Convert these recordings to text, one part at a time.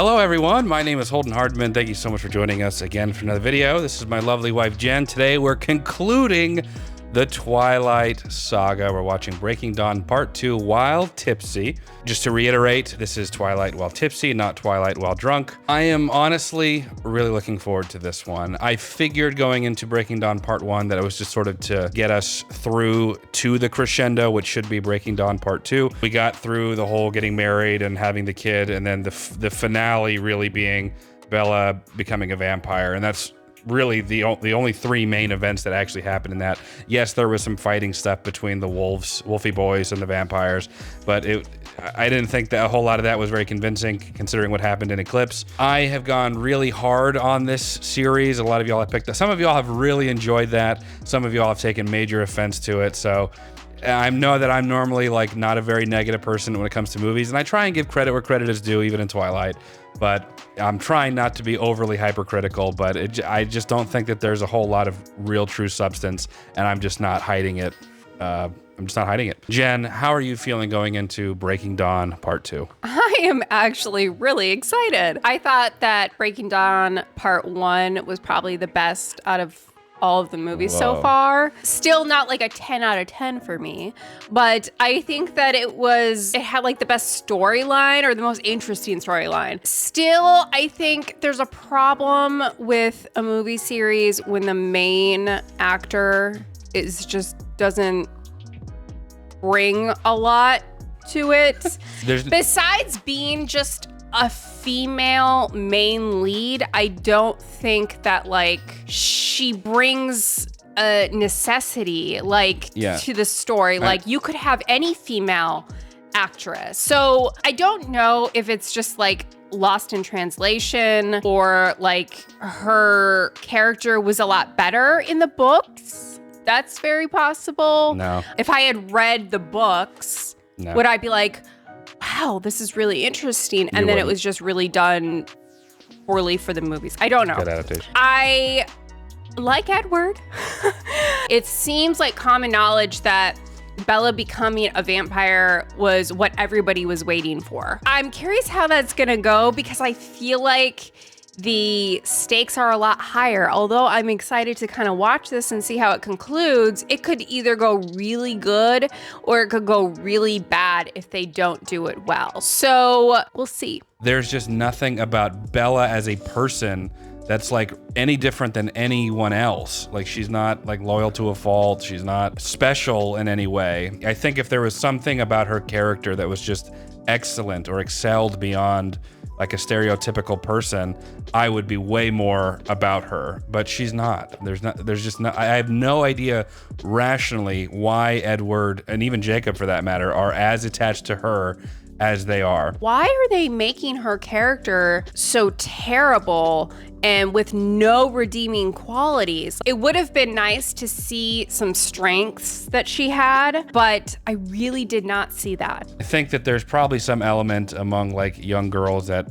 Hello everyone, my name is Holden Hardman. Thank you so much for joining us again for another video. This is my lovely wife Jen. Today we're concluding the Twilight Saga. We're watching Breaking Dawn Part 2 while tipsy. Just to reiterate, this is Twilight while tipsy, not Twilight while drunk. I am honestly really looking forward to this one. I figured going into Breaking Dawn Part 1 that it was just sort of to get us through to the crescendo, which should be Breaking Dawn Part 2. We got through the whole getting married and having the kid, and then the finale really being Bella becoming a vampire, and that's really the only three main events that actually happened in that. Yes, there was some fighting stuff between the wolfy boys and the vampires, but I didn't think that a whole lot of that was very convincing considering what happened in Eclipse. I have gone really hard on this series. A lot of y'all have picked up. Some of y'all have really enjoyed that. Some of y'all have taken major offense to it. So I know that I'm normally like not a very negative person when it comes to movies, and I try and give credit where credit is due, even in Twilight. But I'm trying not to be overly hypercritical, but I just don't think that there's a whole lot of real true substance, and I'm just not hiding it. Jen, how are you feeling going into Breaking Dawn Part 2? I am actually really excited. I thought that Breaking Dawn Part 1 was probably the best out of all of the movies so far. Still not like a 10 out of 10 for me, but I think that it had like the best storyline, or the most interesting storyline. Still, I think there's a problem with a movie series when the main actor doesn't bring a lot to it. Besides being just a female main lead, I don't think that like she brings a necessity to the story. Like you could have any female actress. So I don't know if it's just like lost in translation, or like her character was a lot better in the books. That's very possible. No. If I had read the books, would I be like, wow, this is really interesting, and then it was just really done poorly for the movies? I don't know. Good adaptation. I like Edward. It seems like common knowledge that Bella becoming a vampire was what everybody was waiting for. I'm curious how that's gonna go, because I feel like the stakes are a lot higher. Although I'm excited to kind of watch this and see how it concludes, it could either go really good or it could go really bad if they don't do it well. So we'll see. There's just nothing about Bella as a person that's like any different than anyone else. Like she's not like loyal to a fault. She's not special in any way. I think if there was something about her character that was just excellent or excelled beyond like a stereotypical person, I would be way more about her, but she's not. I have no idea rationally why Edward, and even Jacob for that matter, are as attached to her as they are. Why are they making her character so terrible and with no redeeming qualities? It would have been nice to see some strengths that she had, but I really did not see that. I think that there's probably some element among like young girls that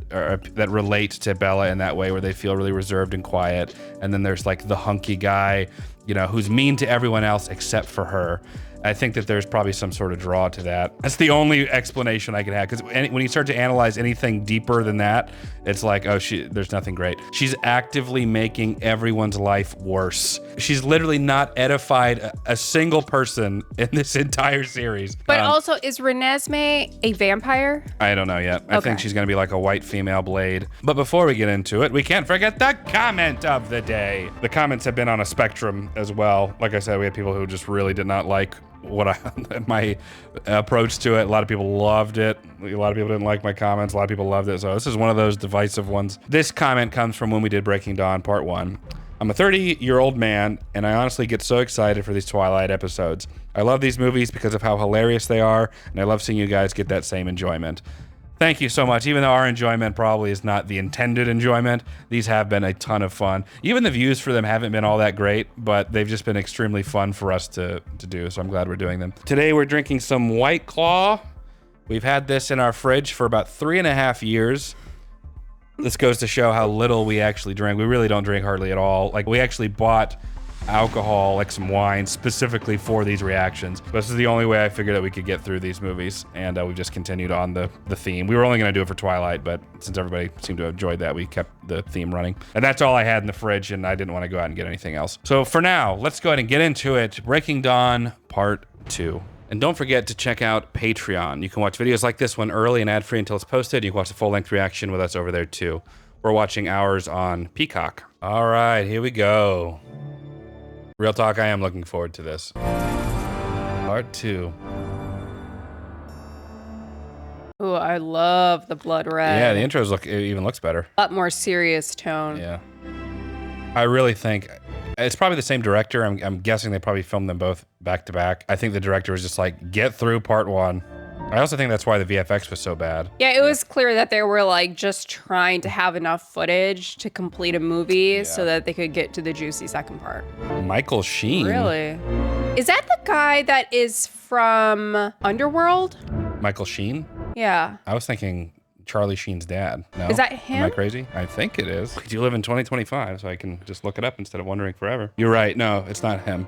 relate to Bella in that way, where they feel really reserved and quiet. And then there's like the hunky guy, who's mean to everyone else except for her. I think that there's probably some sort of draw to that. That's the only explanation I can have, because when you start to analyze anything deeper than that, it's like, there's nothing great. She's actively making everyone's life worse. She's literally not edified a single person in this entire series. But also, is Renesmee a vampire? I don't know yet. I think she's gonna be like a white female Blade. But before we get into it, we can't forget the comment of the day. The comments have been on a spectrum as well. Like I said, we had people who just really did not like my approach to it. A lot of people loved it. A lot of people didn't like my comments. A lot of people loved it. So this is one of those divisive ones. This comment comes from when we did Breaking Dawn Part 1. I'm a 30-year-old man, and I honestly get so excited for these Twilight episodes. I love these movies because of how hilarious they are, and I love seeing you guys get that same enjoyment. Thank you so much. Even though our enjoyment probably is not the intended enjoyment, these have been a ton of fun. Even the views for them haven't been all that great, but they've just been extremely fun for us to do, so I'm glad we're doing them. Today we're drinking some White Claw. We've had this in our fridge for about 3.5 years. This goes to show how little we actually drink. We really don't drink hardly at all. Like, we actually bought alcohol, like some wine, specifically for these reactions. This is the only way I figured that we could get through these movies, and we just continued on the theme. We were only going to do it for Twilight, but since everybody seemed to have enjoyed that, we kept the theme running. And that's all I had in the fridge, and I didn't want to go out and get anything else. So for now, let's go ahead and get into it. Breaking Dawn Part 2. And don't forget to check out Patreon. You can watch videos like this one early and ad-free until it's posted. You can watch the full-length reaction with us over there too. We're watching ours on Peacock. All right, here we go. Real talk, I am looking forward to this. Part 2. Oh, I love the blood red. Yeah, the intros it even looks better. A lot more serious tone. Yeah. I really think it's probably the same director. I'm guessing they probably filmed them both back to back. I think the director was just like, get through part 1. I also think that's why the VFX was so bad. Yeah, it was clear that they were like just trying to have enough footage to complete a movie so that they could get to the juicy second part. Michael Sheen. Really? Is that the guy that is from Underworld? Michael Sheen? Yeah. I was thinking Charlie Sheen's dad. No? Is that him? Am I crazy? I think it is. You live in 2025, so I can just look it up instead of wondering forever. You're right. No, it's not him.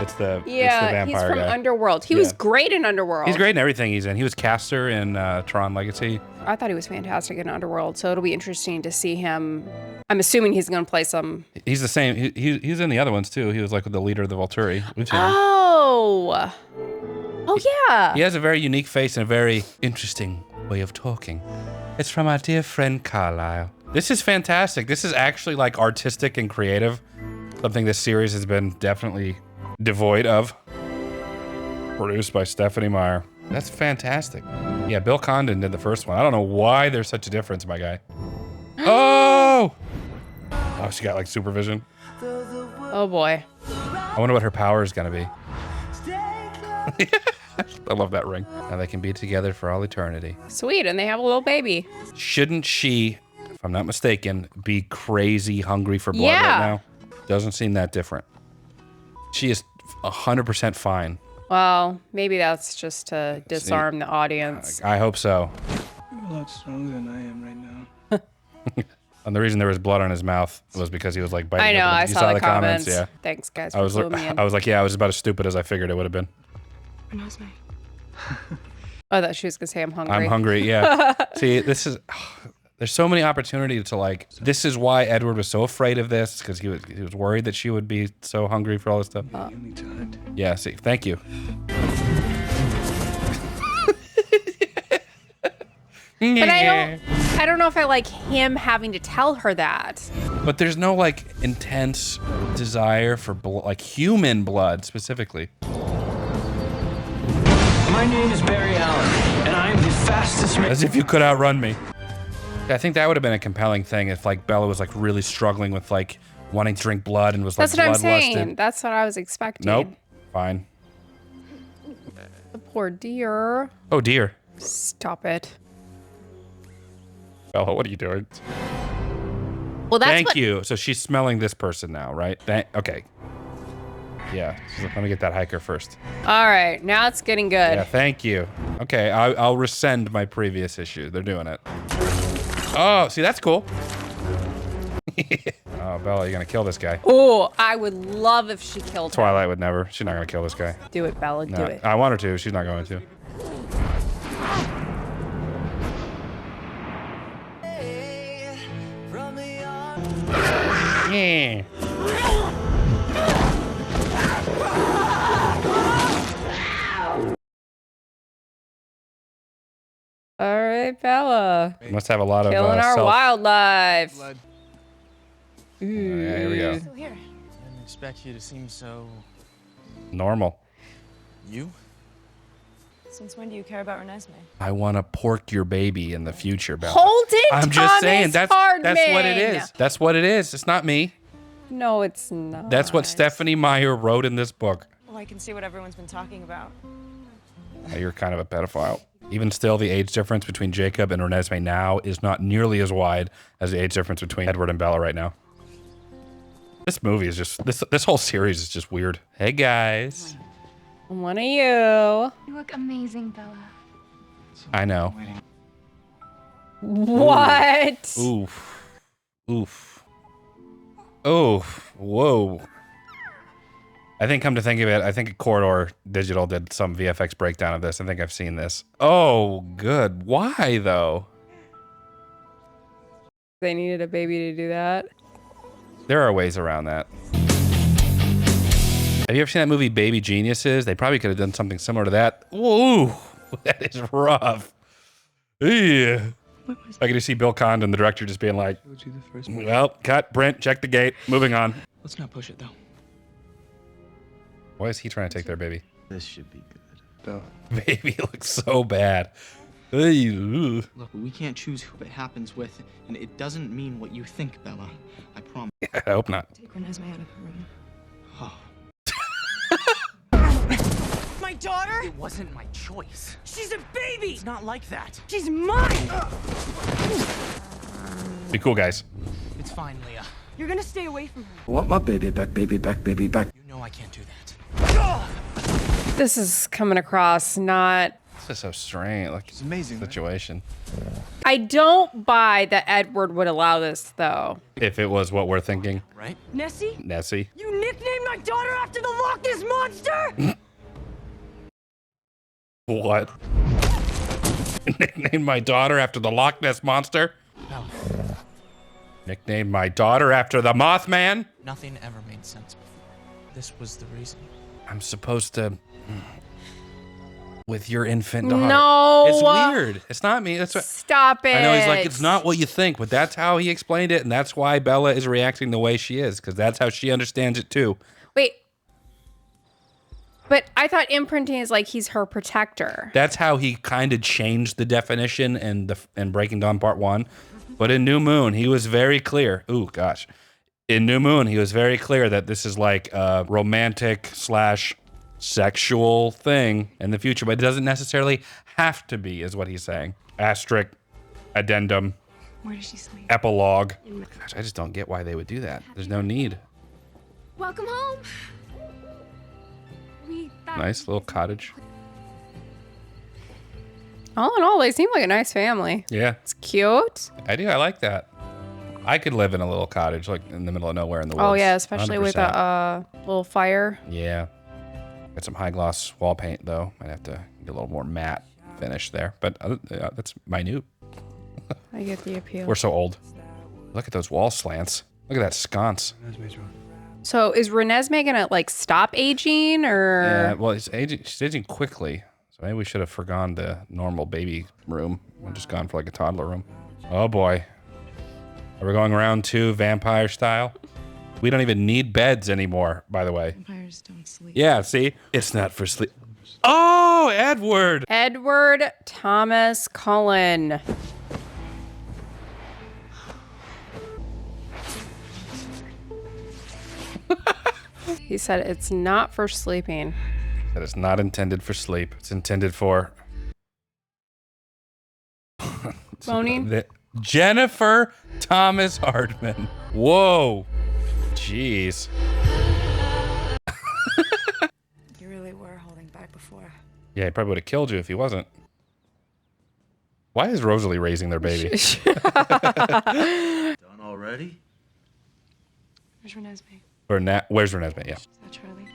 It's the vampire he's from guy. Underworld. He was great in Underworld. He's great in everything he's in. He was Caster in Tron Legacy. I thought he was fantastic in Underworld, so it'll be interesting to see him. I'm assuming he's going to play some. He's the same. He's in the other ones too. He was like the leader of the Volturi. We've seen him. Oh yeah. He has a very unique face and a very interesting way of talking. It's from our dear friend Carlisle. This is fantastic. This is actually like artistic and creative. Something this series has been definitely devoid of. Produced by Stephanie Meyer. That's fantastic. Yeah, Bill Condon did the first one. I don't know why there's such a difference, my guy. Oh! Oh, she got like supervision. Oh boy. I wonder what her power is gonna be. I love that ring. Now they can be together for all eternity. Sweet, and they have a little baby. Shouldn't she, if I'm not mistaken, be crazy hungry for blood right now? Doesn't seem that different. She is 100% fine. Well, maybe that's just to disarm the audience. I hope so. You're a lot stronger than I am right now. And the reason there was blood on his mouth was because he was like biting. I know, I saw the comments. Yeah. Thanks, guys. I was like, yeah, I was about as stupid as I figured it would have been. Renesmee. I thought she was gonna say I'm hungry. I'm hungry, yeah. See, this is... There's so many opportunities to like, this is why Edward was so afraid of this, because he was worried that she would be so hungry for all this stuff. Yeah, see, thank you. But I don't know if I like him having to tell her that. But there's no like intense desire for like human blood specifically. My name is Barry Allen, and I'm the fastest man. As if you could outrun me. I think that would have been a compelling thing if like Bella was like really struggling with like wanting to drink blood and was like That's what I'm saying. bloodlusted. That's what I was expecting. Nope. Fine. The poor dear. Oh dear. Stop it. Bella, what are you doing? Well, that's Thank you. So she's smelling this person now, right? Okay. Yeah. So let me get that hiker first. All right. Now it's getting good. Yeah. Thank you. Okay. I'll rescind my previous issue. They're doing it. Oh, see, that's cool. Oh, Bella, you're gonna kill this guy. Oh, I would love if she killed him. Twilight would never. She's not gonna kill this guy. Do it, Bella. No, Do it. I want her to. She's not going to. Yeah. All right, Bella. Must have a lot of Killing our wildlife. Blood. Yeah, here we go. Still here. I didn't expect you to seem so... Normal. You? Since when do you care about Renesmee? I want to pork your baby in the future, Bella. Holden I'm just saying that's Hardman. what it is. That's what it is. It's not me. No, it's not. That's what Stephanie Meyer wrote in this book. Well, I can see what everyone's been talking about. You're kind of a pedophile. Even still, the age difference between Jacob and Renesmee now is not nearly as wide as the age difference between Edward and Bella right now. This movie is just, this whole series is just weird. Hey guys. One of you. You look amazing, Bella. I know. What? Oof. Oof. Oof. Whoa. I think, come to think of it, I think Corridor Digital did some VFX breakdown of this. I think I've seen this. Oh, good. Why, though? They needed a baby to do that. There are ways around that. Have you ever seen that movie Baby Geniuses? They probably could have done something similar to that. Whoa, that is rough. Yeah. I can just see Bill Condon, the director, just being like, well, cut, Brent, check the gate, moving on. Let's not push it though. Why is he trying to take their baby? This should be good. Bella. Baby looks so bad. Ugh. Look, we can't choose who it happens with, and it doesn't mean what you think, Bella. I promise. I hope not. Take Renesmee out of the room. Oh. My daughter? It wasn't my choice. She's a baby! It's not like that. She's mine! Be cool, guys. It's fine, Leah. You're gonna stay away from her. I want my baby back, baby back, baby back. You know I can't do that. This is coming across not... This is so strange. Like, It's amazing. Right? situation. I don't buy that Edward would allow this, though. If it was what we're thinking. Right? Nessie? Nessie. You nicknamed my daughter after the Loch Ness Monster? What? Nicknamed my daughter after the Loch Ness Monster? Bella, Nicknamed my daughter after the Mothman? nothing ever made sense before. This was the reason. I'm supposed to... With your infant daughter. No. It's weird. It's not me. That's what... Stop it. I know he's like, it's not what you think, but that's how he explained it, and that's why Bella is reacting the way she is, because that's how she understands it too. Wait. But I thought imprinting is like he's her protector. That's how he kind of changed the definition in Breaking Dawn Part 1. But in New Moon, he was very clear. Ooh, gosh. In New Moon, he was very clear that this is like a romantic / sexual thing in the future, but it doesn't necessarily have to be, is what he's saying. Asterisk, addendum, Where does she sleep? epilogue. Gosh, I just don't get why they would do that. There's no need. Welcome home. We thought Nice little cottage. All in all, they seem like a nice family. Yeah, It's cute. I do. I like that. I could live in a little cottage, like in the middle of nowhere in the woods. Oh, yeah, especially with 100%. a little fire. Yeah. Got some high gloss wall paint though. Might have to get a little more matte finish there, but that's minute. I get the appeal. We're so old. Look at those wall slants. Look at that sconce. Renesmee's wrong. So is Renesmee gonna like stop aging or? Yeah, well, she's aging quickly. So maybe we should have forgone the normal baby room and just gone for like a toddler room. Oh boy. Are we going round 2 vampire style? We don't even need beds anymore, by the way. vampires don't sleep. Yeah, see? It's not for sleep. Oh, Edward! Edward Thomas Cullen. He said it's not for sleeping. That is not intended for sleep. It's intended for... Boning? Jennifer Thomas Hardman. Whoa. Jeez. You really were holding back before. Yeah, he probably would have killed you if he wasn't. Why is Rosalie raising their baby? Done already? Where's Renesmee? Or where's Renesmee? Yeah. Is that Charlie?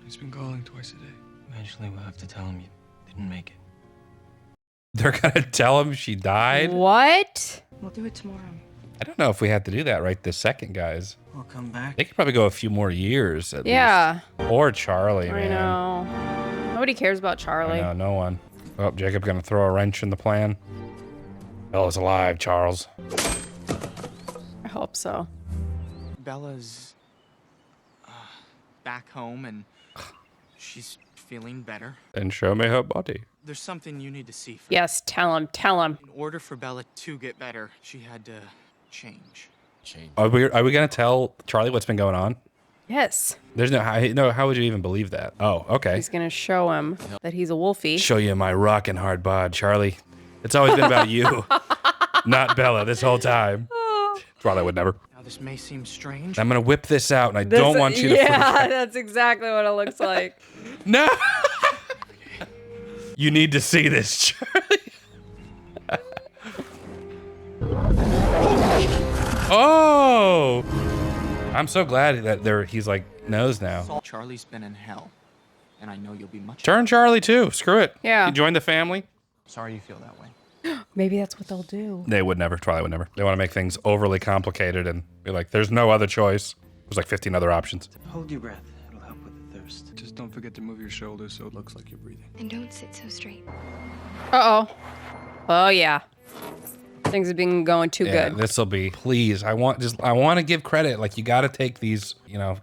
He's been calling twice a day. Eventually we'll have to tell him you didn't make it. They're gonna tell him she died? What? We'll do it tomorrow. I don't know if we have to do that right this second, guys. I'll come back. They could probably go a few more years at Yeah, least. Or Charlie, I man. know. Nobody cares about Charlie. I know, no one. Oh, Jacob gonna throw a wrench in the plan. Bella's alive, Charles. I hope so. Bella's back home and she's feeling better. And show me her body. There's something you need to see first. Yes, tell him. Tell him. In order for Bella to get better, she had to change. Are we gonna tell Charlie what's been going on? Yes. There's how would you even believe that? Oh, okay. He's gonna show him that he's a wolfie. Show you my rockin' hard bod, Charlie. It's always been about you, not Bella, this whole time. Charlie would never. Now this may seem strange. I'm gonna whip this out, and I don't want you to Yeah, forget. that's exactly what it looks like. No! You need to see this, Charlie. Oh! I'm so glad that he's like knows now. Charlie's been in hell, and I know you'll be much. Turn Charlie too. Screw it. Yeah. You join the family. Sorry you feel that way. Maybe that's what they'll do. They would never. Twilight would never. They want to make things overly complicated and be like, there's no other choice. There's like 15 other options. Hold your breath. It'll help with the thirst. Just don't forget to move your shoulders so it looks like you're breathing. And don't sit so straight. Uh-oh. Oh, yeah. Things have been going too Yeah, good. this will be. Please, I want to give credit. Like, you got to take these,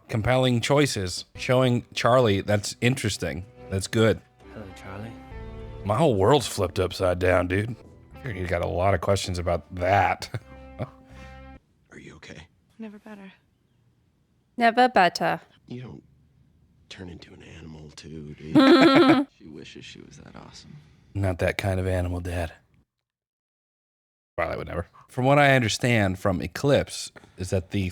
compelling choices. Showing Charlie that's interesting. That's good. Hello, Charlie. My whole world's flipped upside down, dude. You got a lot of questions about that. Are you okay? Never better. Never better. You don't turn into an animal too, do you? She wishes she was that awesome. Not that kind of animal, Dad. Twilight would never. From what I understand from Eclipse, is that the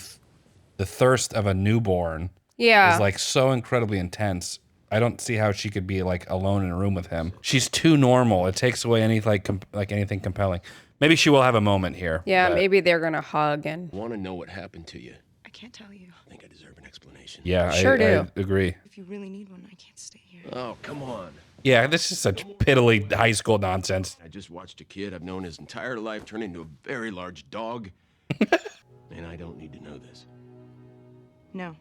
thirst of a newborn Yeah. is like so incredibly intense. I don't see how she could be like alone in a room with him. She's too normal. It takes away any like anything compelling. Maybe she will have a moment here. Yeah, but- maybe they're going to hug and... Want to know what happened to you? I can't tell you. I think I deserve an explanation. Yeah, Sure I do. agree. If you really need one, I can't stay here. Oh, come on. Yeah, this is such piddly high school nonsense. I just watched a kid I've known his entire life turn into a very large dog. And I don't need to know this. No.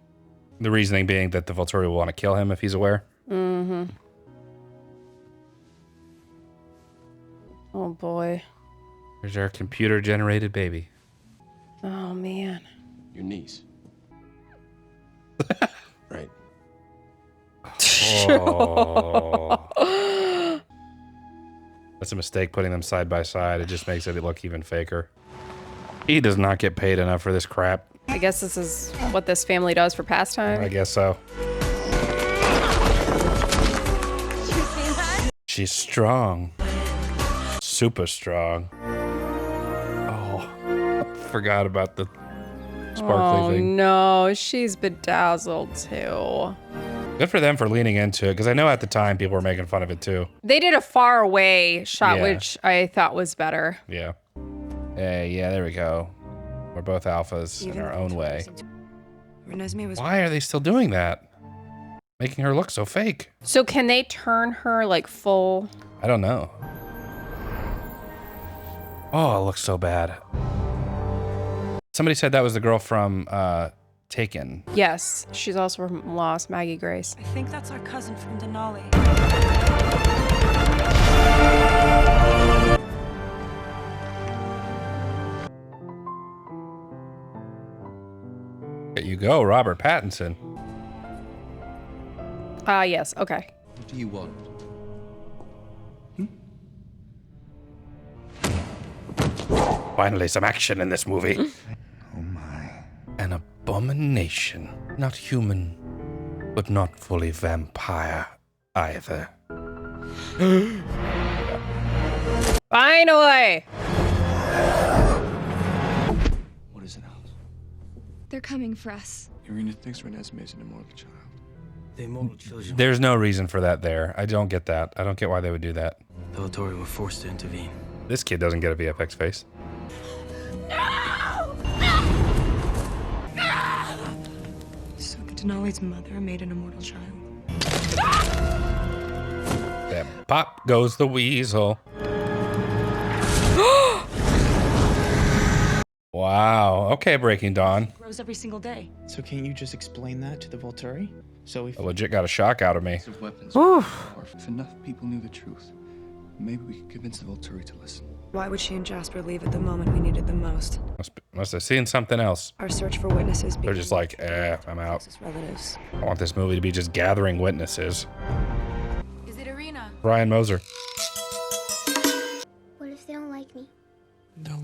The reasoning being that the Volturi will want to kill him if he's aware. Mm-hmm. Oh, boy. There's our computer-generated baby. Oh, man. Your niece. Right. Oh. That's a mistake putting them side by side. It just makes it look even faker. He does not get paid enough for this crap. I guess this is what this family does for pastime. I guess so. She's strong. Super strong. Oh, I forgot about the sparkly thing. No, she's bedazzled too. Good for them for leaning into it, because I know at the time people were making fun of it too. They did a far away shot, Yeah. which I thought was better. Yeah. Hey, yeah, there we go. We're both alphas in our own way. Renesmee was. Why are they still doing that? Making her look so fake. So can they turn her like full? I don't know. Oh, it looks so bad. Somebody said that was the girl from Taken. Yes, she's also from Lost, Maggie Grace. I think that's our cousin from Denali. There you go, Robert Pattinson. Yes, okay. What do you want? Finally, some action in this movie. Oh my. An abomination. Not human, but not fully vampire either. Finally! What is it, Alice? They're coming for us. Irina thinks Renesmee is an immortal child. The immortal children. There's no reason for that there. I don't get that. I don't get why they would do that. The Volturi were forced to intervene. This kid doesn't get a VFX face. So Denali's mother made an immortal child. Then pop goes the weasel. Wow. Okay, Breaking Dawn. Grows every single day. So can't you just explain that to the Volturi? So if I legit got a shock out of me. Of weapons. If enough people knew the truth, maybe we could convince the Volturi to listen. Why would she and Jasper leave at the moment we needed them most? Must have seen something else. Our search for witnesses. They're just like, I'm out. Closest relatives. I want this movie to be just gathering witnesses. Is it Irina? Brian Moser. What if they don't like me?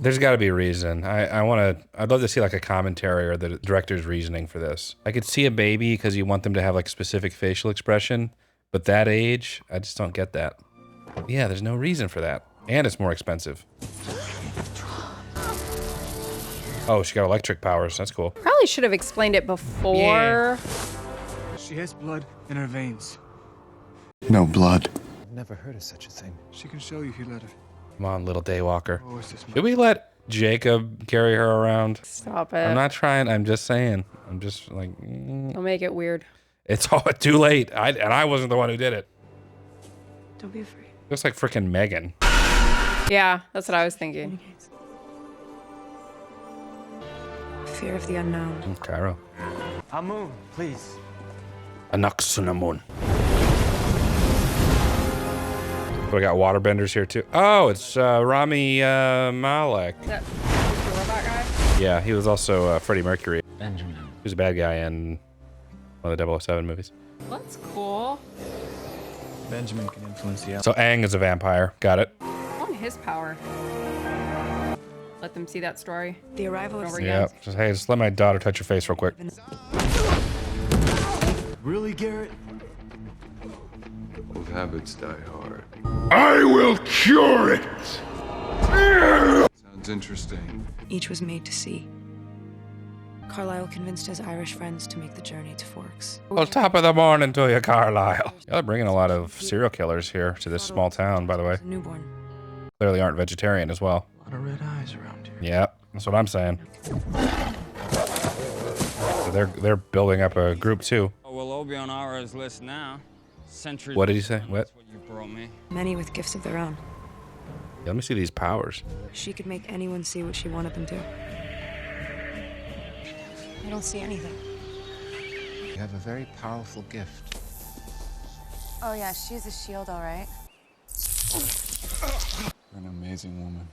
There's got to be a reason. I'd love to see like a commentary or the director's reasoning for this. I could see a baby because you want them to have like specific facial expression, but that age, I just don't get that. Yeah, there's no reason for that. And it's more expensive. Oh, she got electric powers. That's cool. Probably should have explained it before. Yeah. She has blood in her veins. No blood. Never heard of such a thing. She can show you if you let her. Come on, little Daywalker. Oh, is this Should we let Jacob carry her around. Stop it. I'm not trying. I'm just saying. I'm just like. Don't make it weird. It's all too late. And I wasn't the one who did it. Don't be afraid. Just like freaking Megan. Yeah, that's what I was thinking. Fear of the unknown. Cairo. Amun, please. Anaxunamun. We got waterbenders here too. Oh, it's Rami Malek. Is that the robot guy? Yeah, he was also Freddie Mercury. Benjamin. He was a bad guy in one of the 007 movies. That's cool. Benjamin can influence the So Aang is a vampire. Got it. I want his power. Let them see that story. The arrival of Over Yeah. again. Just, hey, just let my daughter touch your face real quick. Really, Garrett? Old habits die hard. I will cure it! Sounds interesting. each was made to see. Carlisle convinced his Irish friends to make the journey to Forks. Well, top of the morning to you, Carlisle. Y'all are bringing a lot of serial killers here to this small town, by the way. Newborn. Clearly aren't vegetarian as well. A lot of red eyes around here. Yeah, that's what I'm saying. So they're building up a group too. We'll all be on Ara's list now. Centuries. What did he say? What? What you brought me. Many with gifts of their own. Yeah, let me see these powers. She could make anyone see what she wanted them to. I don't see anything. You have a very powerful gift. Oh yeah, she's a shield, all right. You're an amazing woman.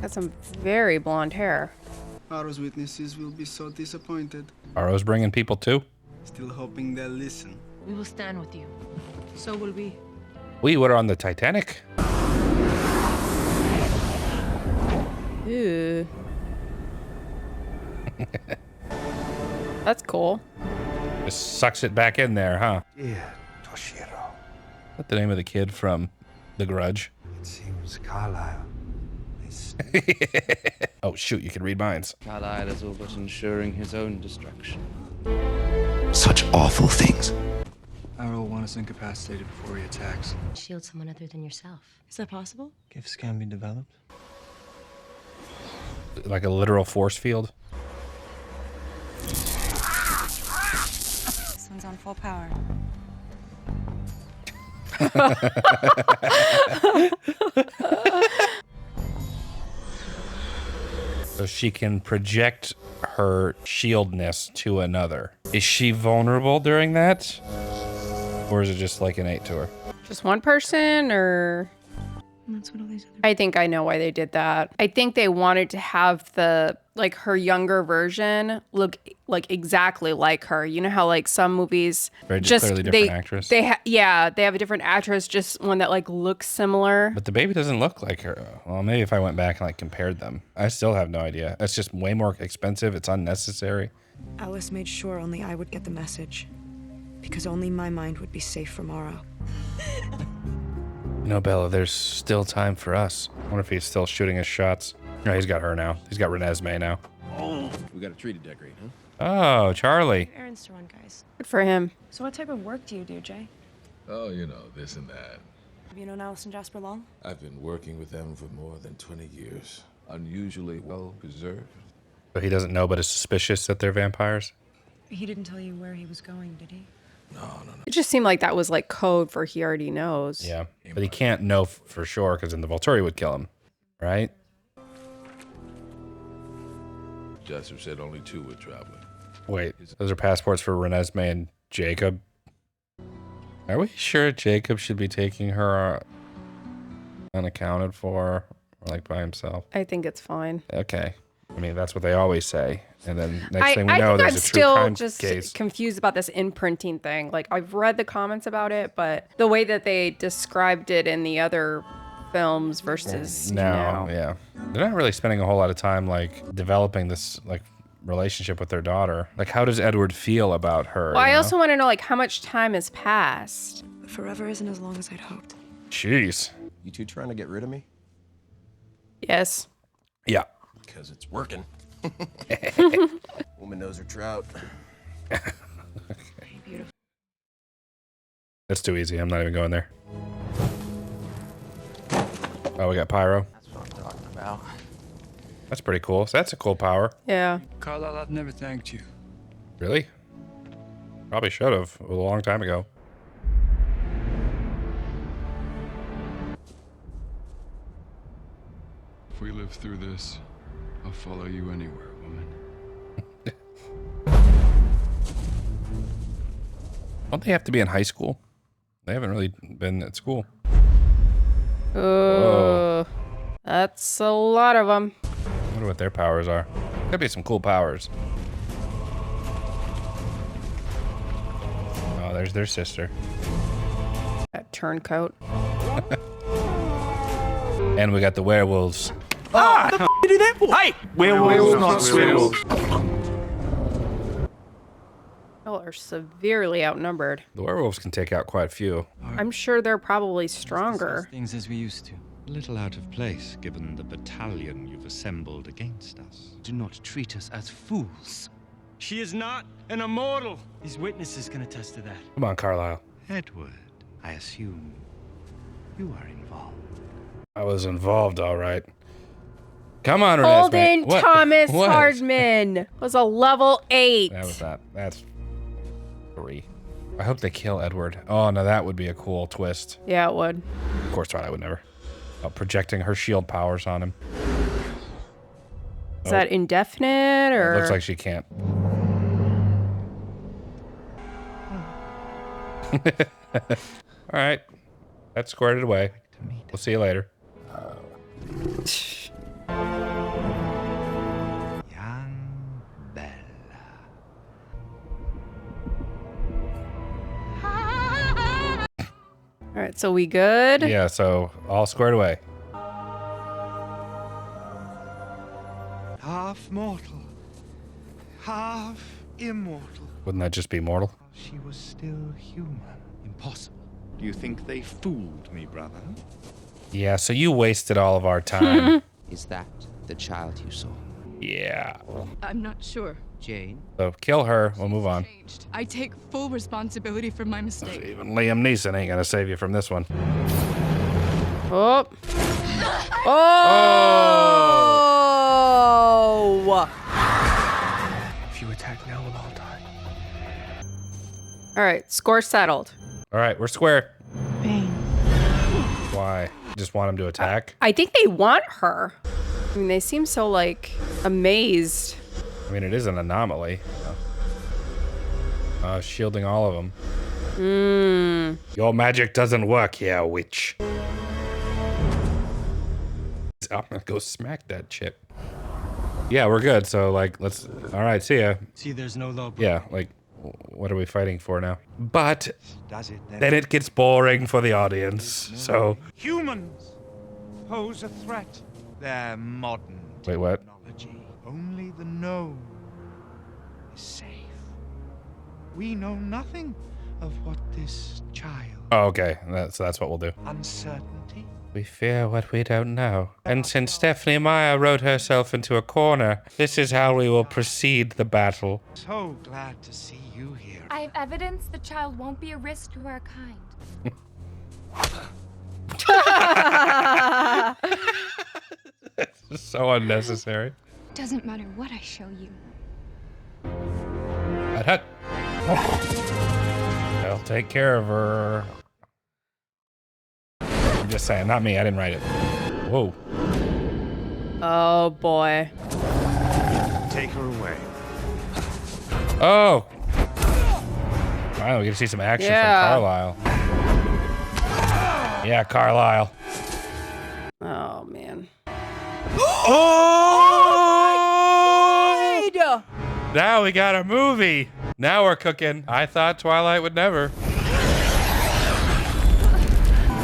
Got some very blonde hair. Ara's witnesses will be so disappointed. Aro's bringing people too. Still hoping they'll listen. We will stand with you. So will we. We were on the Titanic. Ew. That's cool. Just sucks it back in there, huh? Yeah, Toshiro. What's the name of the kid from The Grudge? It seems Carlisle is... Oh, shoot, you can read minds. Carlisle is all but ensuring his own destruction. Such awful things. Ara will want us incapacitated before he attacks. Shield someone other than yourself. Is that possible? Gifts can be developed. Like a literal force field. This one's on full power. So she can project her shieldness to another. Is she vulnerable during that? Or is it just like innate to her? Just one person, or? That's what all these other... I think I know why they did that. I think they wanted to have her younger version look like exactly like her. You know how like some movies Very clearly different actress. They have a different actress, just one that like looks similar. But the baby doesn't look like her. Well, maybe if I went back and like compared them. I still have no idea. That's just way more expensive. It's unnecessary. Alice made sure only I would get the message. Because only my mind would be safe from Ara. No, Bella, there's still time for us. I wonder if he's still shooting his shots. No, he's got her now. He's got Renesmee now. We got a tree to decorate, huh? Oh, Charlie. Errands to run, guys. Good for him. So what type of work do you do, Jay? Oh, you know, this and that. Have you known Alice and Jasper long? I've been working with them for more than 20 years. Unusually well preserved. So he doesn't know but is suspicious that they're vampires? He didn't tell you where he was going, did he? No. It just seemed like that was like code for he already knows. Yeah, but he can't know for sure because then the Volturi would kill him, right? Jasper said only 2 were traveling. Wait, those are passports for Renesmee and Jacob. Are we sure Jacob should be taking her unaccounted for, or like by himself? I think it's fine. Okay. I mean, that's what they always say. And then next thing we know, I'm there's a true crime still just case. confused about this imprinting thing. Like, I've read the comments about it, but the way that they described it in the other films versus now. Yeah. They're not really spending a whole lot of time, like, developing this, like, relationship with their daughter. Like, how does Edward feel about her? Well, I also want to know, like, how much time has passed? Forever isn't as long as I'd hoped. Jeez. You two trying to get rid of me? Yes. Yeah. Because it's working. Woman knows her trout. That's too easy. I'm not even going there. Oh, we got pyro. That's what I'm talking about. That's pretty cool. So that's a cool power. Yeah. Carlisle, I've never thanked you. Really? Probably should have a long time ago. If we live through this, I'll follow you anywhere, woman. Don't they have to be in high school? They haven't really been at school. Oh, that's a lot of them. I wonder what their powers are. Could be some cool powers. Oh, there's their sister. That turncoat. And we got the werewolves. Ah! What the f*** you do that for? Hey! Werewolves, not werewolves. Y'all are severely outnumbered. The werewolves can take out quite a few. I'm sure they're probably stronger. Things as we used to. A little out of place, given the battalion you've assembled against us. Do not treat us as fools. She is not an immortal. These witnesses can attest to that. Come on, Carlisle. Edward, I assume you are involved. I was involved, all right. Come on, Renesmee. Holden What? Thomas What? Hardman was a level 8. That was that. That's 3. I hope they kill Edward. Oh, no, that would be a cool twist. Yeah, it would. Of course, Twilight would never. Projecting her shield powers on him. Is that indefinite or? It looks like she can't. All right. That's squared it away. We'll see you later. Young Bella. All right, so we good? Yeah, so all squared away. Half mortal, half immortal. Wouldn't that just be mortal? She was still human. Impossible. Do you think they fooled me, brother? Yeah, so you wasted all of our time. Is that the child you saw? Yeah. I'm not sure. Jane? So kill her, we'll move on. I take full responsibility for my mistake. Even Liam Neeson ain't gonna save you from this one. Oh. Oh! If you attack now, we'll all die. All right, score settled. All right, we're square. Bang. Why? Just want him to attack? I think they want her. I mean, they seem so, like, amazed. I mean, it is an anomaly. Shielding all of them. Your magic doesn't work here, witch. I'm gonna go smack that chick. Yeah, we're good. So, like, let's... All right, see ya. See, there's no low. Yeah, like, what are we fighting for now? But Does it then it gets boring for the audience, so... Humans pose a threat. They're modern Wait, what? technology. Only the known is safe. We know nothing of what this child. Oh, okay. So that's what we'll do. Uncertainty. We fear what we don't know. And since Stephanie Meyer wrote herself into a corner, this is how we will proceed the battle. So glad to see you here. I have evidence the child won't be a risk to our kind. So unnecessary. Doesn't matter what I show you. Hut. I'll take care of her. I'm just saying, not me. I didn't write it. Whoa. Oh, boy. Take her away. Oh. Finally, we get to see some action from Carlisle. Yeah, Carlisle. Oh, man. Oh! God! Now we got a movie. Now we're cooking. I thought Twilight would never.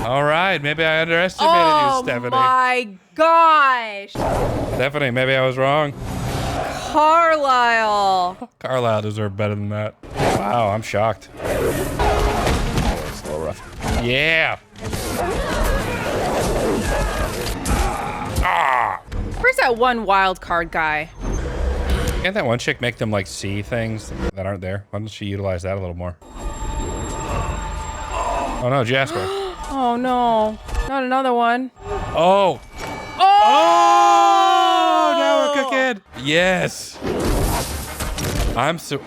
All right, maybe I underestimated you, Stephanie. Oh my gosh! Stephanie, maybe I was wrong. Carlisle. Carlisle deserved better than that. Wow, I'm shocked. Oh, it's a little rough. Yeah. Ah. Where's that one wild card guy? Can't that one chick make them like see things that aren't there? Why don't she utilize that a little more? Oh no, Jasper. Oh no, not another one. Oh. Oh! Now we're cooking. Yes.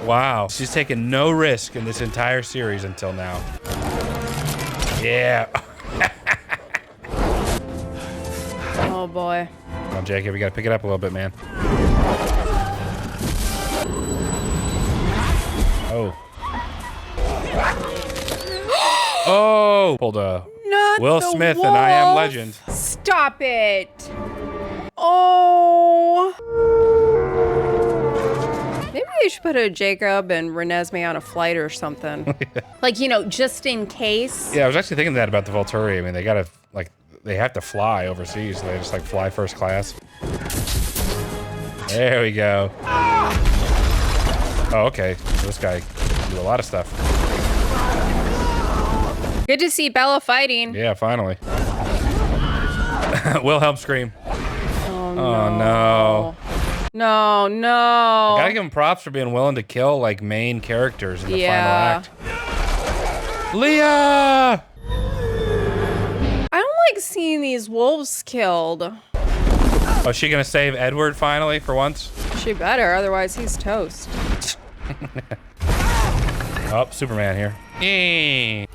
Wow. She's taken no risk in this entire series until now. Yeah. Oh boy. Come on, Jacob, we gotta pick it up a little bit, man. Oh. Oh! Pulled a Will Smith and I Am Legend. Stop it. Oh. Maybe they should put a Jacob and Renesmee on a flight or something. Like, you know, just in case. Yeah, I was actually thinking that about the Volturi. I mean, they gotta, like, they have to fly overseas. So they just, like, fly first class. There we go. Oh, okay. So this guy can do a lot of stuff. Good to see Bella fighting. Yeah, finally. Wilhelm scream. Oh, no. No, no. I gotta give him props for being willing to kill, like, main characters in the final act. Leah! I don't like seeing these wolves killed. Oh, is she gonna save Edward finally for once? She better, otherwise he's toast. Oh, Superman here. Hey,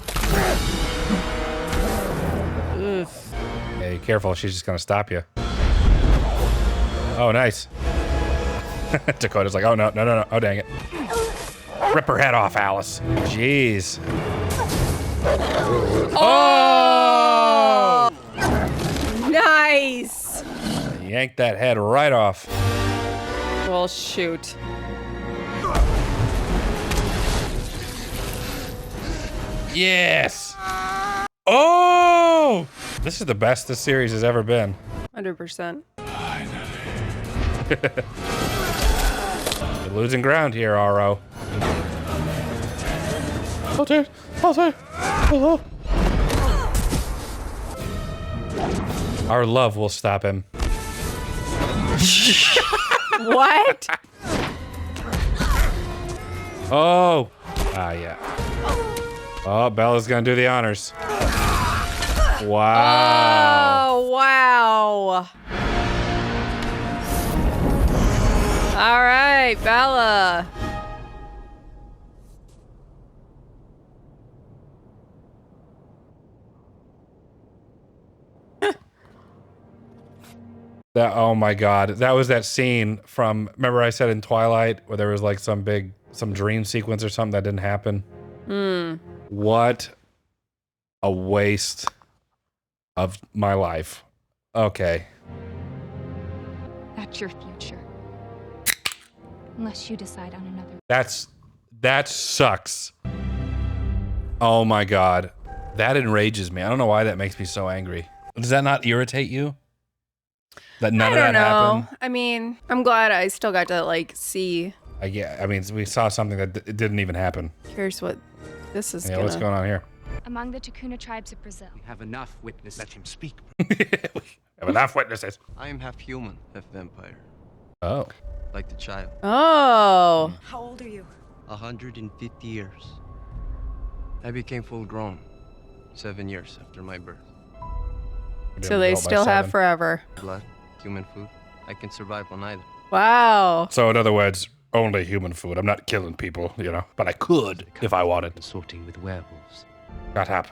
careful, she's just gonna stop you. Oh, nice. Dakota's like, oh no, no, no, no, oh dang it. Rip her head off, Alice. Jeez. Oh! Nice! Yank that head right off. Well, shoot. Yes! Oh! This is the best this series has ever been. 100%. You're losing ground here, RO. Our love will stop him. What? Oh. Ah, yeah. Oh, Bella's gonna do the honors. Wow. Oh, wow. All right, Bella. Oh my God. That was that scene from, remember I said in Twilight where there was like some dream sequence or something that didn't happen? What a waste of my life. Okay. That's your future. Unless you decide on another. That sucks. Oh my God. That enrages me. I don't know why that makes me so angry. Does that not irritate you? That none of that happened? I mean, I'm glad I still got to like see. Yeah, I mean, we saw something that it didn't even happen. Here's what this is. Yeah, what's going on here? Among the Takuna tribes of Brazil. We have enough witnesses. Let him speak. We have enough witnesses. I am half human, half vampire. Oh. Like the child. Oh. How old are you? 150 years. I became full grown 7 years after my birth. So they still have forever. Blood, human food. I can survive on either. Wow. So in other words, only human food. I'm not killing people, you know, but I could if I wanted. Consorting with werewolves. Shut up.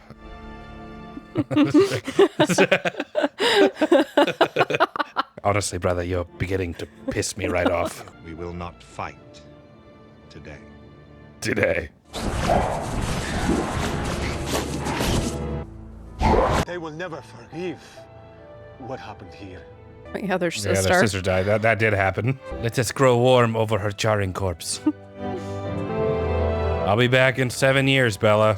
Honestly, brother, you're beginning to piss me right off. We will not fight today. Today. They will never forgive what happened here. Yeah, their sister. Yeah, their sister died. That did happen. Let us grow warm over her charring corpse. I'll be back in 7 years, Bella.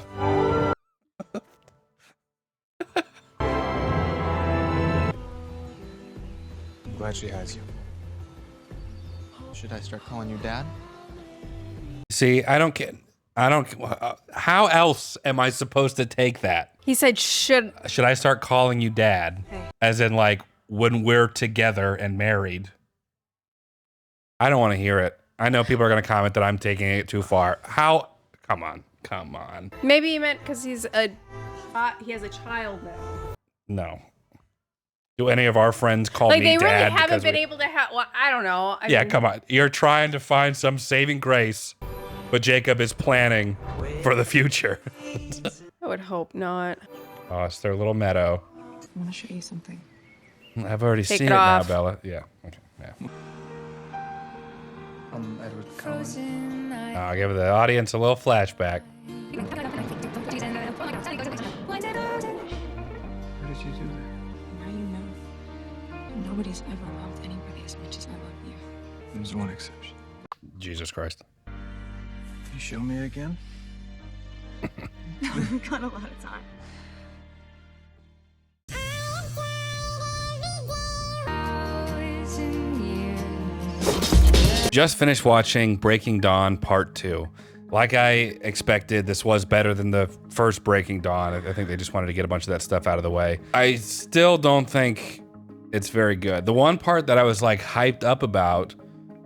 Glad she has you. Should I start calling you Dad? See, I don't get. How else am I supposed to take that? He said, should I start calling you Dad? Hey. As in, like, when we're together and married. I don't want to hear it. I know people are going to comment that I'm taking it too far. How? Come on. Come on. Maybe he meant because he has a child now. No. Do any of our friends call Like, me they dad? really haven't been able to have, well, I don't know. I mean, Come on. You're trying to find some saving grace, but Jacob is planning for the future. I would hope not. Oh, it's their little meadow. I want to show you something. I've already Take seen it it off. now, Bella. Yeah. Okay. Yeah. I'm Edward Cullen. I'll give the audience a little flashback. How did you do that? Now you know. Nobody's ever loved anybody as much as I love you. There's one exception. Jesus Christ. Can you show me again? We've got a lot of time. Just finished watching Breaking Dawn Part 2. Like I expected, this was better than the first Breaking Dawn. I think they just wanted to get a bunch of that stuff out of the way. I still don't think it's very good. The one part that I was like hyped up about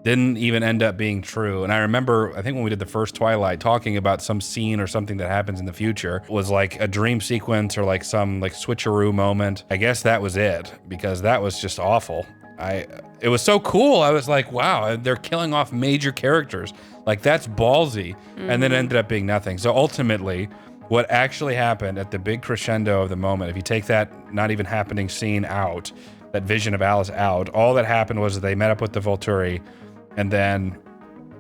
didn't even end up being true. And I remember, I think when we did the first Twilight, talking about some scene or something that happens in the future was like a dream sequence or like some like switcheroo moment. I guess that was it, because that was just awful. It was so cool. I was like, wow, they're killing off major characters. Like, that's ballsy. And then it ended up being nothing. So ultimately, what actually happened at the big crescendo of the moment, if you take that not even happening scene out, that vision of Alice out, all that happened was they met up with the Volturi, and then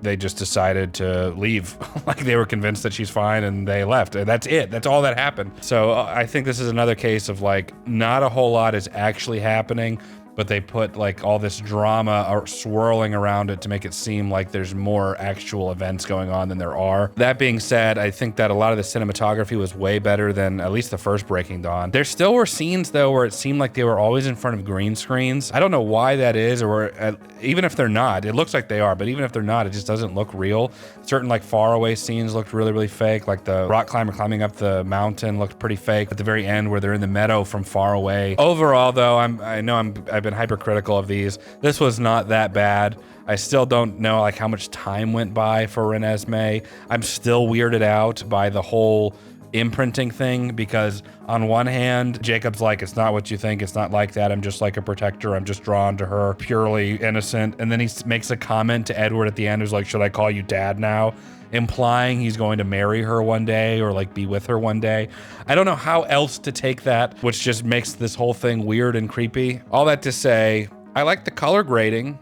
they just decided to leave. Like, they were convinced that she's fine and they left. And that's it. That's all that happened. So I think this is another case of like, not a whole lot is actually happening, but they put like all this drama swirling around it to make it seem like there's more actual events going on than there are. That being said, I think that a lot of the cinematography was way better than at least the first Breaking Dawn. There still were scenes though where it seemed like they were always in front of green screens. I don't know why that is, or even if they're not, it looks like they are, but even if they're not, it just doesn't look real. Certain like far away scenes looked really, really fake. Like the rock climber climbing up the mountain looked pretty fake at the very end where they're in the meadow from far away. Overall though, I've been hypercritical of these. This was not that bad. I still don't know like how much time went by for Renesmee. I'm still weirded out by the whole imprinting thing, because on one hand, Jacob's like, it's not what you think, it's not like that, I'm just like a protector, I'm just drawn to her, purely innocent. And then he makes a comment to Edward at the end who's like, should I call you dad now? Implying he's going to marry her one day or like be with her one day. I don't know how else to take that, which just makes this whole thing weird and creepy. All that to say, I like the color grading.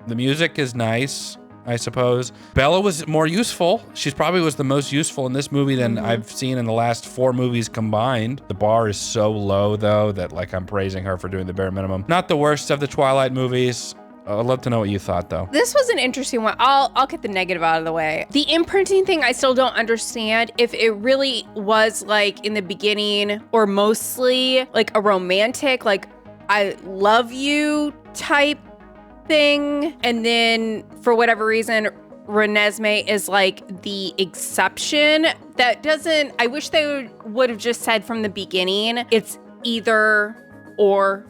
The music is nice, I suppose. Bella was more useful. She's probably was the most useful in this movie than I've seen in the last 4 movies combined. The bar is so low though that like I'm praising her for doing the bare minimum. Not the worst of the Twilight movies. I'd love to know what you thought though. This was an interesting one. I'll get the negative out of the way. The imprinting thing, I still don't understand if it really was like in the beginning or mostly like a romantic, like I love you type thing. And then for whatever reason, Renesmee is like the exception. That doesn't, I wish they would have just said from the beginning, it's either or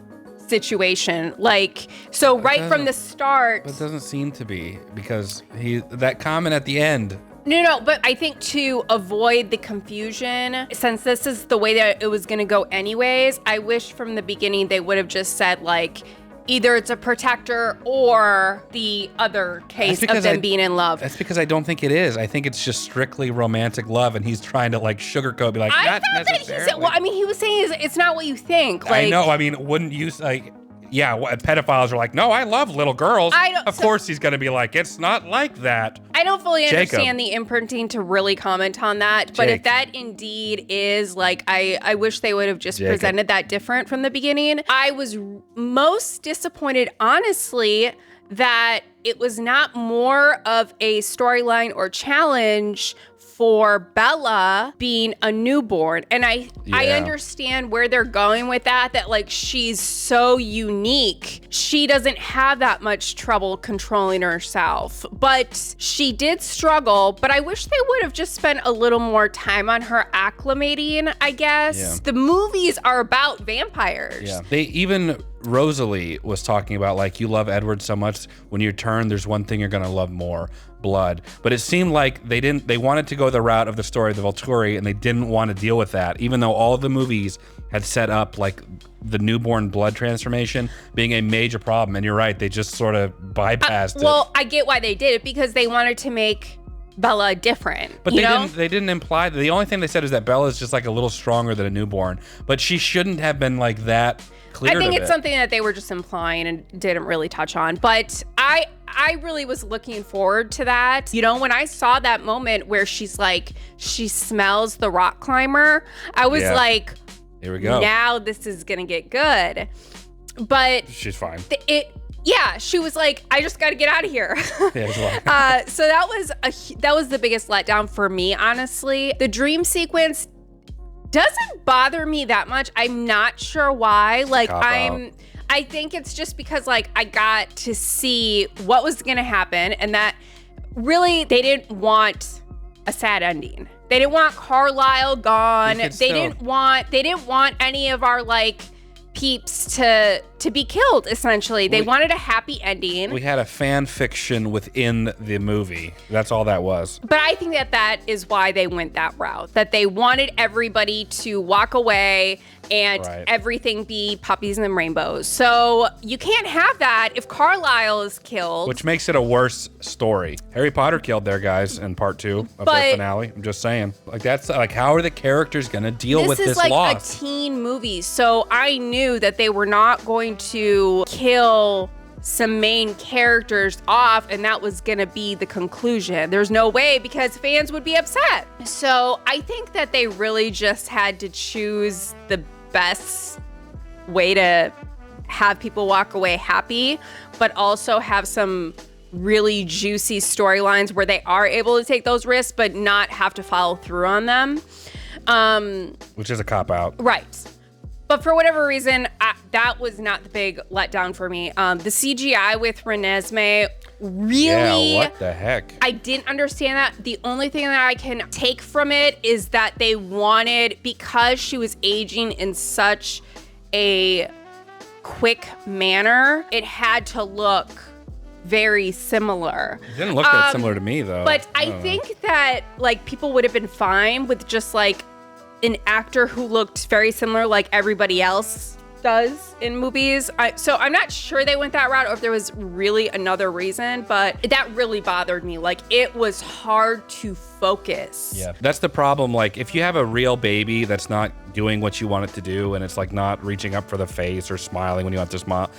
situation. Like, so right from the start. It doesn't seem to be, because that comment at the end. No, but I think to avoid the confusion, since this is the way that it was gonna go anyways, I wish from the beginning they would have just said like, either it's a protector or the other case of them being in love. That's because I don't think it is. I think it's just strictly romantic love, and he's trying to like sugarcoat, be like, I not thought that he necessarily. said, well, I mean, he was saying it's not what you think. Like, I know. I mean, wouldn't you like? Yeah, pedophiles are like, no, I love little girls. Of course, he's gonna be like, it's not like that. I don't fully Jacob. understand the imprinting to really comment on that, but if that indeed is like, I wish they would have just presented that different from the beginning. I was most disappointed, honestly, that it was not more of a storyline or challenge for Bella being a newborn. And I understand where they're going with that like she's so unique. She doesn't have that much trouble controlling herself, but she did struggle. But I wish they would have just spent a little more time on her acclimating, I guess. The movies are about vampires. Yeah. They even Rosalie was talking about, like, you love Edward so much, when you turn, there's one thing you're gonna love more, blood. But it seemed like they wanted to go the route of the story of the Volturi, and they didn't want to deal with that, even though all the movies had set up like the newborn blood transformation being a major problem. And you're right, they just sort of bypassed it. Well, I get why they did it, because they wanted to make Bella different. But they didn't imply that. The only thing they said is that Bella is just like a little stronger than a newborn, but she shouldn't have been like that clear. I think it's something that they were just implying and didn't really touch on. But I really was looking forward to that. You know, when I saw that moment where she's like, she smells the rock climber, I was like, here we go. Now this is gonna get good. But she's fine. Yeah, she was like, I just got to get out of here. So that was the biggest letdown for me, honestly. The dream sequence doesn't bother me that much. I'm not sure why. Like, I think it's just because, like, I got to see what was going to happen, and that really they didn't want a sad ending. They didn't want Carlisle gone. They didn't want any of our, like, peeps to be killed, essentially. They wanted a happy ending. We had a fan fiction within the movie. That's all that was. But I think that is why they went that route. That they wanted everybody to walk away and everything be puppies and rainbows. So you can't have that if Carlisle is killed. Which makes it a worse story. Harry Potter killed their guys in part 2 of their finale. I'm just saying. Like, that's like, how are the characters gonna deal with this loss? This is like a teen movie, so I knew that they were not going to kill some main characters off, and that was gonna be the conclusion. There's no way, because fans would be upset. So I think that they really just had to choose the best way to have people walk away happy, but also have some really juicy storylines where they are able to take those risks, but not have to follow through on them. Which is a cop-out. Right. But for whatever reason, that was not the big letdown for me. The CGI with Renesmee, really... Yeah, what the heck? I didn't understand that. The only thing that I can take from it is that they wanted, because she was aging in such a quick manner, it had to look very similar. It didn't look that similar to me, though. But I think that, like, people would have been fine with just, like, an actor who looked very similar like everybody else does in movies. So I'm not sure they went that route or if there was really another reason, but that really bothered me. Like, it was hard to focus. Yeah, that's the problem. Like, if you have a real baby that's not doing what you want it to do, and it's like not reaching up for the face or smiling when you have to smile,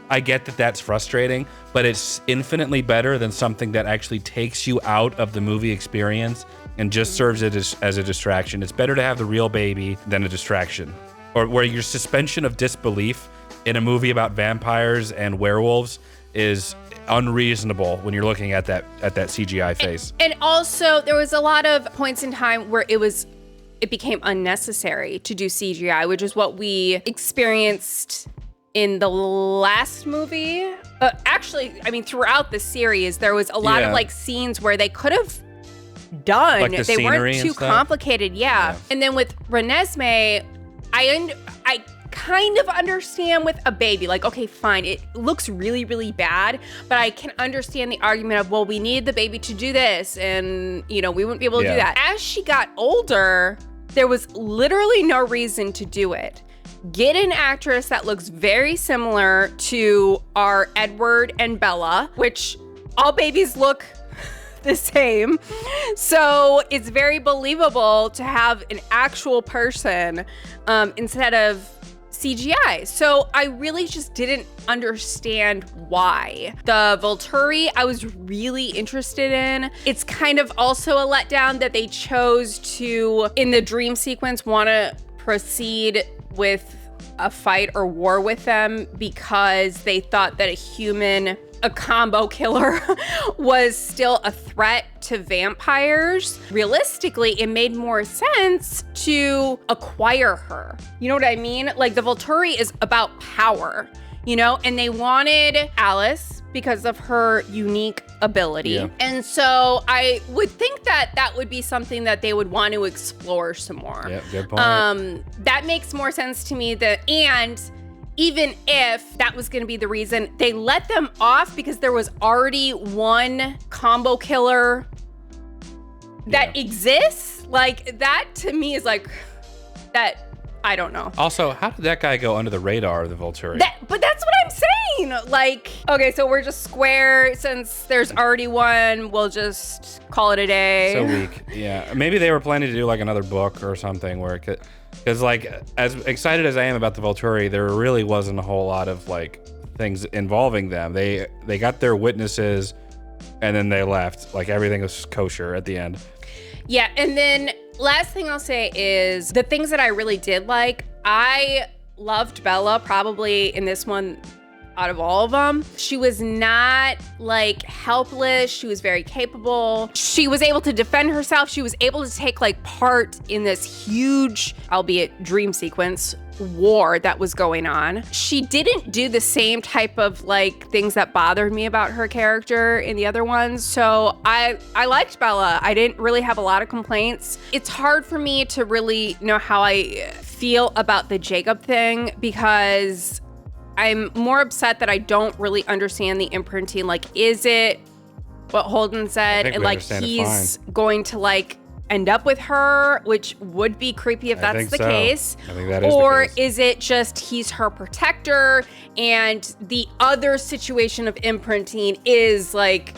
I get that that's frustrating, but it's infinitely better than something that actually takes you out of the movie experience and just serves it as a distraction. It's better to have the real baby than a distraction. Or where your suspension of disbelief in a movie about vampires and werewolves is unreasonable when you're looking at that CGI face. And also, there was a lot of points in time where it became unnecessary to do CGI, which is what we experienced in the last movie. Actually, I mean, throughout the series, there was a lot of, like, scenes where they could have done. Like they weren't too complicated. Yeah. And then with Renesmee, I kind of understand with a baby. Like, okay, fine, it looks really, really bad, but I can understand the argument of, well, we needed the baby to do this, and, you know, we wouldn't be able to do that. As she got older, there was literally no reason to do it. Get an actress that looks very similar to our Edward and Bella, which all babies look the same. So it's very believable to have an actual person instead of CGI. So I really just didn't understand why. The Volturi, I was really interested in. It's kind of also a letdown that they chose to, in the dream sequence, want to proceed with a fight or war with them because they thought that a combo killer was still a threat to vampires. Realistically, it made more sense to acquire her. You know what I mean? Like, the Volturi is about power, you know? And they wanted Alice because of her unique ability. Yeah. And so I would think that that would be something that they would want to explore some more. Yeah, good point. That makes more sense to me, and even if that was gonna be the reason, they let them off because there was already one combo killer that exists. Like, that to me is like, that, I don't know. Also, how did that guy go under the radar of the Volturi? But that's what I'm saying. Like, okay, so we're just square. Since there's already one, we'll just call it a day. So weak. Yeah. Maybe they were planning to do like another book or something where it could, because like, as excited as I am about the Volturi, there really wasn't a whole lot of like things involving them. They got their witnesses and then they left. Like, everything was kosher at the end. Yeah, and then last thing I'll say is the things that I really did like. I loved Bella probably in this one out of all of them. She was not like helpless. She was very capable. She was able to defend herself. She was able to take like part in this huge, albeit dream sequence, war that was going on. She didn't do the same type of like things that bothered me about her character in the other ones. So I liked Bella. I didn't really have a lot of complaints. It's hard for me to really know how I feel about the Jacob thing because I'm more upset that I don't really understand the imprinting. Like, is it what Holden said? And like, he's going to like end up with her, which would be creepy if that's the case. I think that is or the case. is it just he's her protector and the other situation of imprinting is like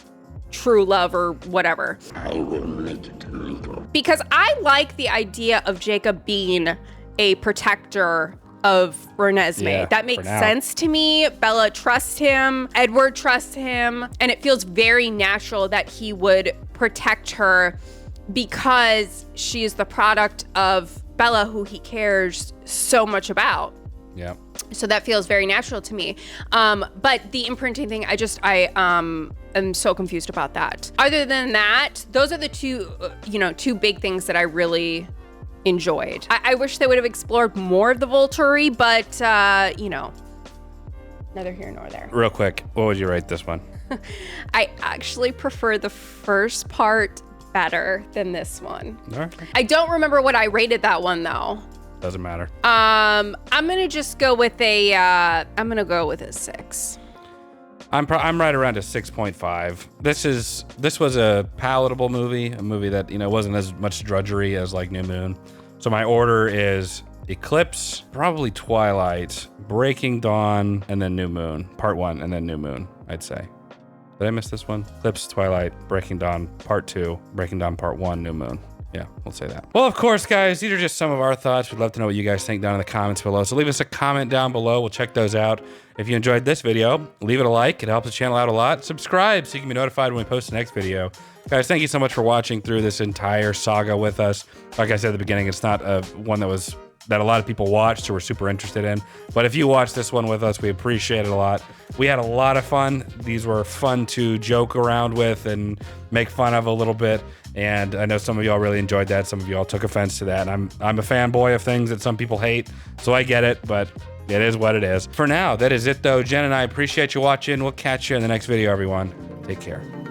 true love or whatever? I will make it legal. Because I like the idea of Jacob being a protector of Renesmee. Yeah, that makes sense to me. Bella trusts him, Edward trusts him, and it feels very natural that he would protect her because she is the product of Bella, who he cares so much about. Yeah. So that feels very natural to me. But the imprinting thing, I am so confused about that. Other than that, those are the two big things that I really enjoyed. I wish they would have explored more of the Volturi, but neither here nor there. Real quick, what would you rate this one? I actually prefer the first part better than this one. All right. I don't remember what I rated that one though. Doesn't matter. I'm gonna just go with a 6. I'm right around a 6.5. This was a palatable movie, a movie that wasn't as much drudgery as like New Moon. So my order is Eclipse, probably Twilight, Breaking Dawn, and then New Moon. Part 1 and then New Moon, I'd say. Did I miss this one? Eclipse, Twilight, Breaking Dawn, Part 2, Breaking Dawn, Part 1, New Moon. Yeah, we'll say that. Well, of course, guys, these are just some of our thoughts. We'd love to know what you guys think down in the comments below. So leave us a comment down below. We'll check those out. If you enjoyed this video, leave it a like. It helps the channel out a lot. Subscribe so you can be notified when we post the next video. Guys, thank you so much for watching through this entire saga with us. Like I said at the beginning, it's not one that a lot of people watched or were super interested in. But if you watched this one with us, we appreciate it a lot. We had a lot of fun. These were fun to joke around with and make fun of a little bit. And I know some of y'all really enjoyed that. Some of y'all took offense to that. And I'm a fanboy of things that some people hate, so I get it, but it is what it is. For now, that is it though. Jen and I appreciate you watching. We'll catch you in the next video, everyone. Take care.